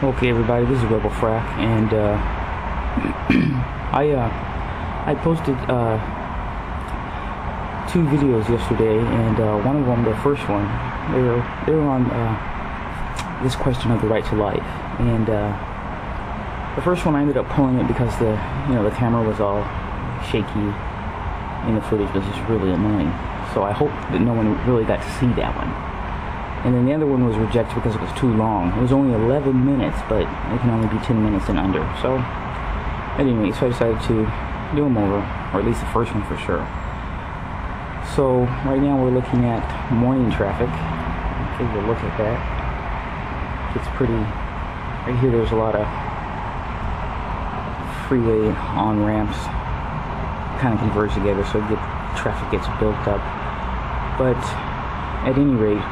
Okay, everybody, this is rebelfrak, and I posted two videos yesterday, and one of them, the first one, they were on this question of the right to life, and the first one I ended up pulling it because the camera was all shaky, and the footage was just really annoying. So I hope that no one really got to see that one. And then the other one was rejected because it was too long. It was only 11 minutes, but it can only be 10 minutes and under. So, anyway, so I decided to do them over, or at least the first one for sure. So, right now we're looking at morning traffic. Take a look at that. It's pretty, right here there's a lot of freeway on-ramps kind of converge together, so traffic gets built up. But, at any rate,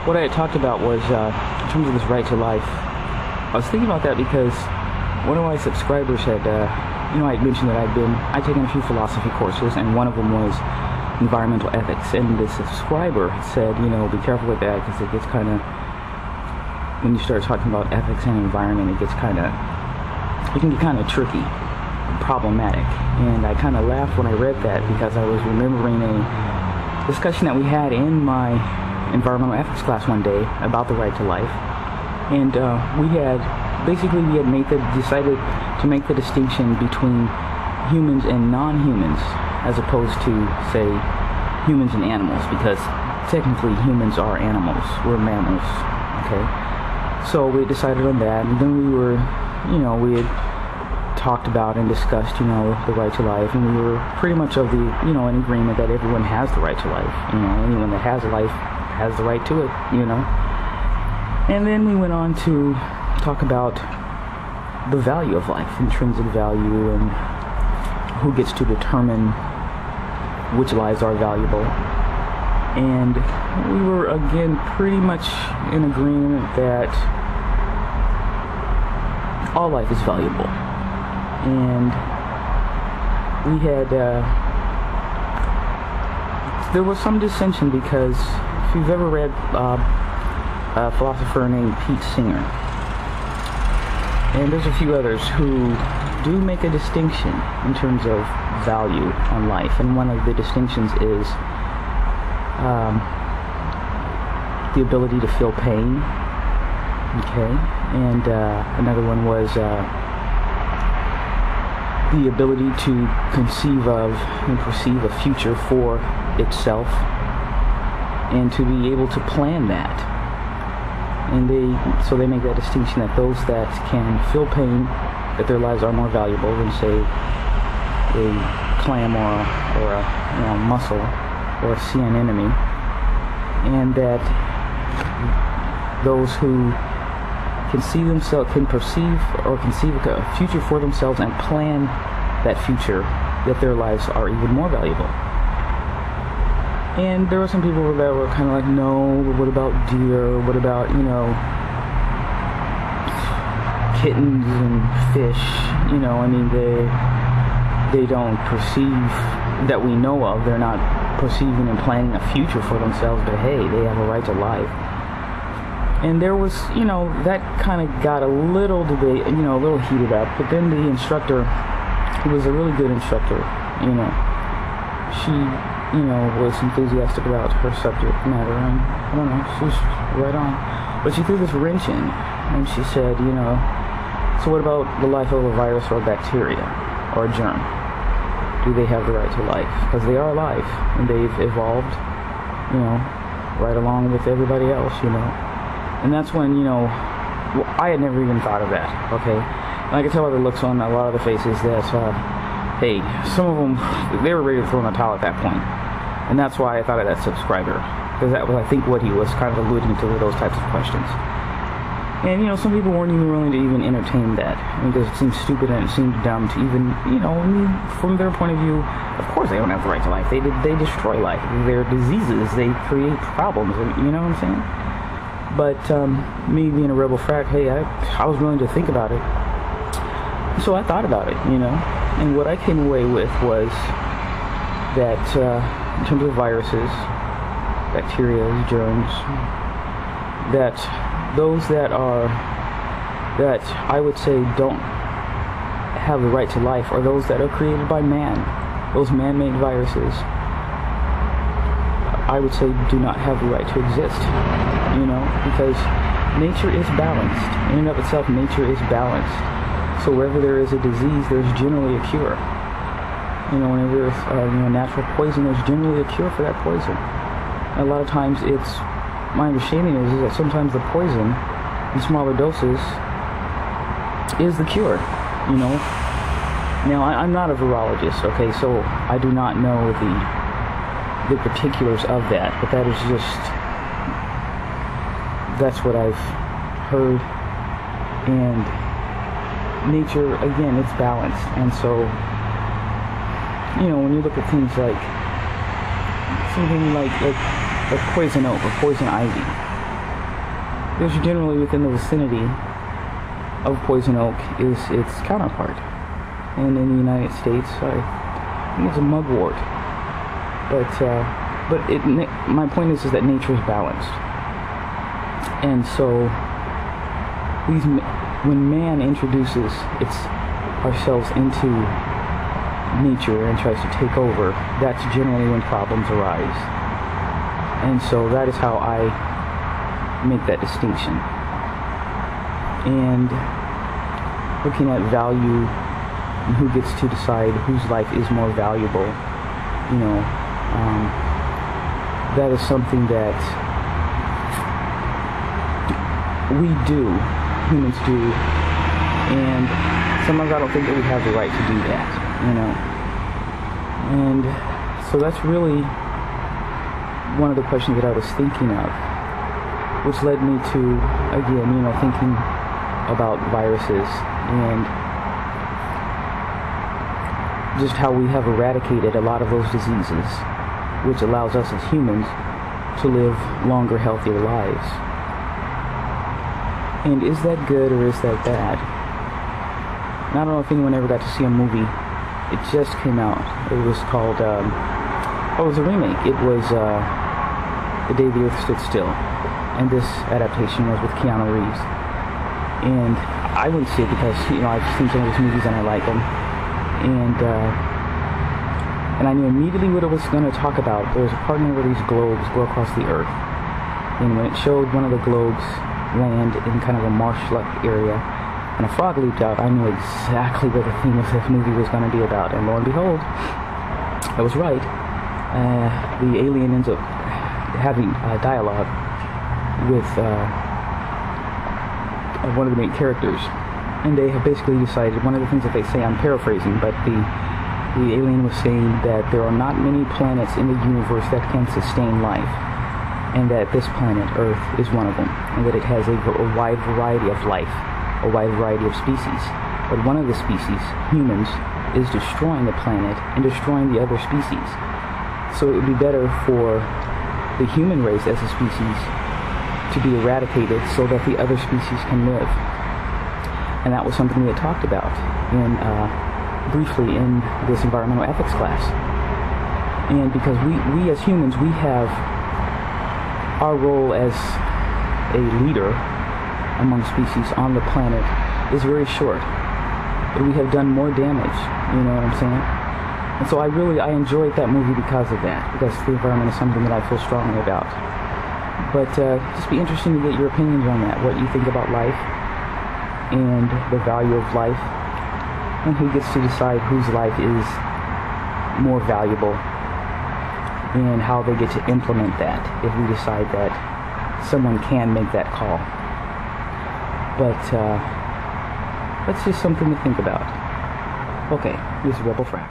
what I had talked about was, in terms of this right to life, I was thinking about that because one of my subscribers had, I had mentioned that I'd taken a few philosophy courses, and one of them was environmental ethics, and the subscriber had said, be careful with that, because it gets kind of, when you start talking about ethics and environment, it can get kind of tricky, problematic, and I kind of laughed when I read that, because I was remembering a discussion that we had in my environmental ethics class one day about the right to life, and we had decided to make the distinction between humans and non-humans, as opposed to, say, humans and animals, because technically humans are animals, we're mammals, okay? So we decided on that, and then we had talked about and discussed, the right to life, and we were pretty much of the, in agreement that everyone has the right to life. Anyone that has a life has the right to it, And then we went on to talk about the value of life, intrinsic value, and who gets to determine which lives are valuable. And we were, again, pretty much in agreement that all life is valuable. And we had, there was some dissension, because if you've ever read a philosopher named Pete Singer, and there's a few others who do make a distinction in terms of value on life, and one of the distinctions is the ability to feel pain, okay, and another one was the ability to conceive of and perceive a future for itself, and to be able to plan that. And so they make that distinction that those that can feel pain, that their lives are more valuable than, say, a clam or a mussel or a sea anemone, and that those who can perceive or conceive a future for themselves and plan that future, that their lives are even more valuable. And there were some people that were kind of like, no, what about deer? What about, kittens and fish? They don't perceive, that we know of, they're not perceiving and planning a future for themselves, but hey, they have a right to life. And there was, that kind of got a little debate, a little heated up. But then the instructor, who was a really good instructor, she, was enthusiastic about her subject matter, and I don't know, she was right on. But she threw this wrench in, and she said, so what about the life of a virus or a bacteria or a germ? Do they have the right to life? Because they are alive, and they've evolved, right along with everybody else, And that's when, I had never even thought of that, okay? And I could tell by the looks on a lot of the faces that, hey, some of them, they were ready to throw in the towel at that point. And that's why I thought of that subscriber, because that was, I think, what he was kind of alluding to with those types of questions. And, some people weren't even willing to even entertain that, because it seemed stupid and it seemed dumb to even, from their point of view, of course they don't have the right to life. They destroy life. They're diseases. They create problems, you know what I'm saying? But me being a rebelfrak, hey, I was willing to think about it. So I thought about it, And what I came away with was that in terms of viruses, bacteria, germs, that those that I would say don't have the right to life are those that are created by man. Those man-made viruses, I would say, do not have the right to exist, because nature is balanced. In and of itself, nature is balanced. So wherever there is a disease, there's generally a cure. Whenever there's natural poison, there's generally a cure for that poison. And a lot of times my understanding is that sometimes the poison in smaller doses is the cure, Now, I'm not a virologist, okay, so I do not know the particulars of that, but that's what I've heard. And nature, again, it's balanced. And so, when you look at things like something like poison oak or poison ivy, there's generally within the vicinity of poison oak is its counterpart. And in the United States, I think it's a mugwort. But my point is that nature is balanced. And so, when man introduces ourselves into nature and tries to take over, that's generally when problems arise. And so that is how I make that distinction. And looking at value and who gets to decide whose life is more valuable, that is something that humans do, and sometimes I don't think that we have the right to do that, And so that's really one of the questions that I was thinking of, which led me to, again, thinking about viruses and just how we have eradicated a lot of those diseases, which allows us as humans to live longer, healthier lives. And is that good or is that bad? And I don't know if anyone ever got to see a movie. It just came out. It was called, it was a remake. It was The Day the Earth Stood Still. And this adaptation was with Keanu Reeves. And I wouldn't see it because, I've seen some of his movies and I like them. And I knew immediately what it was going to talk about. There was a part where these globes go across the Earth. And when it showed one of the globes land in kind of a marsh-like area, and a frog leaped out, I knew exactly what the theme of this movie was going to be about. And lo and behold, I was right. The alien ends up having a dialogue with one of the main characters. And they have basically decided, one of the things that they say, I'm paraphrasing, but the alien was saying that there are not many planets in the universe that can sustain life, and that this planet, Earth, is one of them, and that it has a wide variety of life, a wide variety of species. But one of the species, humans, is destroying the planet and destroying the other species. So it would be better for the human race as a species to be eradicated so that the other species can live. And that was something we had talked about briefly in this environmental ethics class. And because we as humans, we have our role as a leader among species on the planet is very short. But we have done more damage, you know what I'm saying? And so I enjoyed that movie because of that, because the environment is something that I feel strongly about. But just be interesting to get your opinions on that, what you think about life and the value of life, and who gets to decide whose life is more valuable, and how they get to implement that if we decide that someone can make that call. But that's just something to think about. Okay, this is rebelfrak.